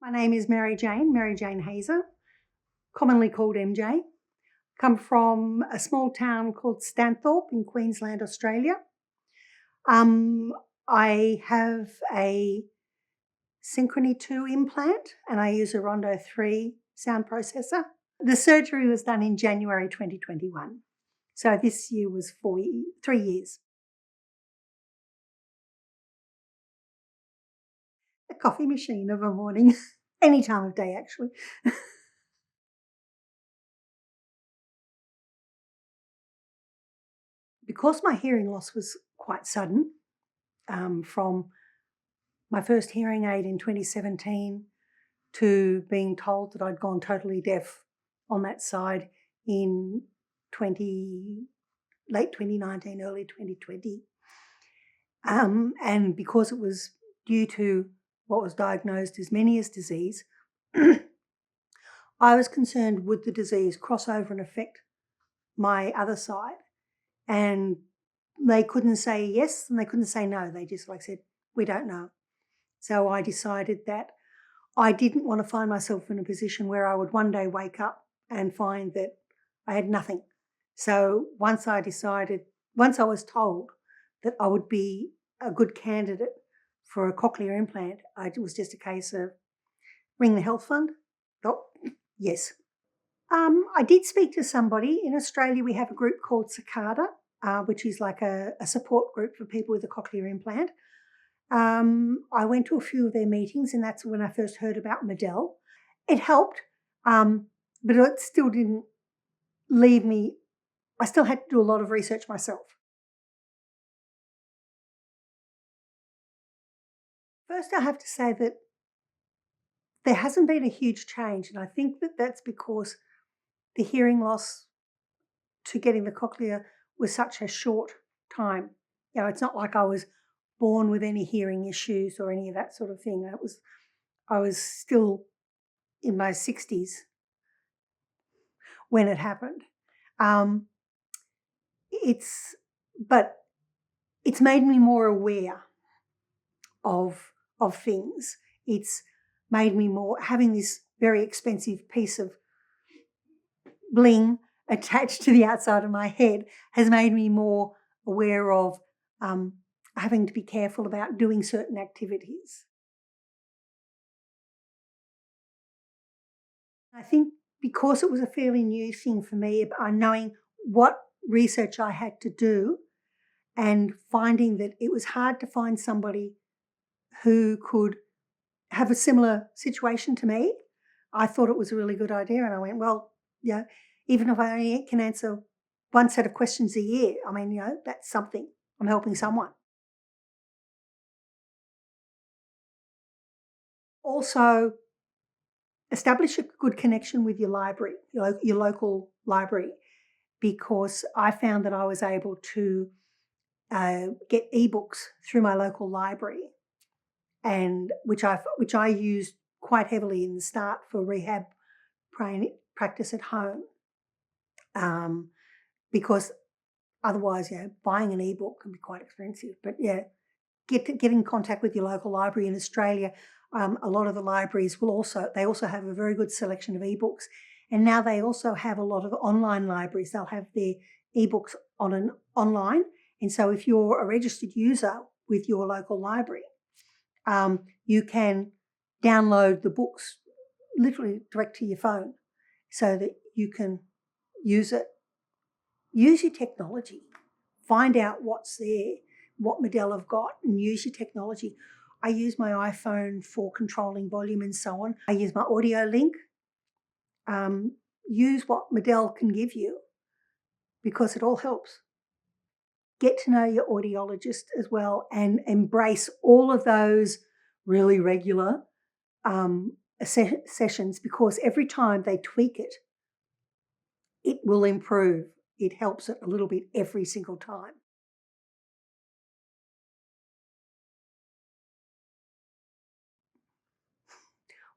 My name is Mary Jane Hazer, commonly called MJ. Come from a small town called Stanthorpe in Queensland, Australia. I have a Synchrony 2 implant and I use a Rondo 3 sound processor. The surgery was done in January 2021. So this year was 3 years. A coffee machine of a morning, any time of day actually. Because my hearing loss was quite sudden, from my first hearing aid in 2017 to being told that I'd gone totally deaf on that side in late 2019, early 2020. And because it was due to what was diagnosed as Meniere's disease, I was concerned, would the disease cross over and affect my other side? And they couldn't say yes and they couldn't say no. They just said, we don't know. So I decided that I didn't want to find myself in a position where I would one day wake up and find that I had nothing. So once I was told that I would be a good candidate for a cochlear implant, it was just a case of ring the health fund. Oh, yes. I did speak to somebody. In Australia, we have a group called Cicada, which is like a support group for people with a cochlear implant. I went to a few of their meetings, and that's when I first heard about Medel. It helped, but it still didn't leave me. I still had to do a lot of research myself. First, I have to say that there hasn't been a huge change, and I think that that's because the hearing loss to getting the cochlear was such a short time. It's not like I was born with any hearing issues or any of that sort of thing. I was still in my 60s when it happened. But it's made me more aware of things. It's made me more, having this very expensive piece of bling attached to the outside of my head has made me more aware of having to be careful about doing certain activities. I think because it was a fairly new thing for me, knowing what research I had to do and finding that it was hard to find somebody who could have a similar situation to me, I thought it was a really good idea. And I went, well, even if I only can answer one set of questions a year, that's something. I'm helping someone. Also, establish a good connection with your library, your local library, because I found that I was able to get ebooks through my local library, and which I used quite heavily in the start for rehab practice at home, because otherwise, buying an ebook can be quite expensive. But get in contact with your local library. In Australia, a lot of the libraries also have a very good selection of ebooks, and now they also have a lot of online libraries. They'll have their ebooks online, and so if you're a registered user with your local library, you can download the books literally direct to your phone, so that you can use it. Use your technology. Find out what's there, what Medel have got, and use your technology. I use my iPhone for controlling volume and so on. I use my audio link. Use what Medel can give you, because it all helps. Get to know your audiologist as well and embrace all of those really regular sessions, because every time they tweak it, it will improve. It helps it a little bit every single time.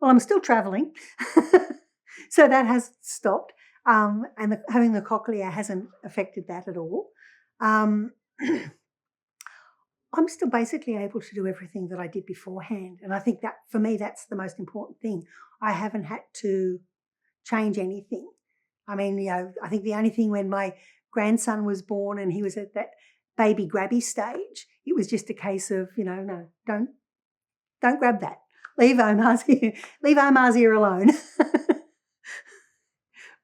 Well, I'm still travelling, so that has stopped, and having the cochlear hasn't affected that at all. I'm still basically able to do everything that I did beforehand. And I think that for me, that's the most important thing. I haven't had to change anything. I mean, I think the only thing when my grandson was born and he was at that baby grabby stage, it was just a case of, no, don't grab that. Leave Omar's ear alone.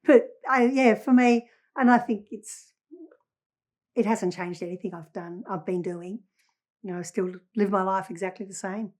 But for me, and I think it hasn't changed anything I've been doing. I still live my life exactly the same.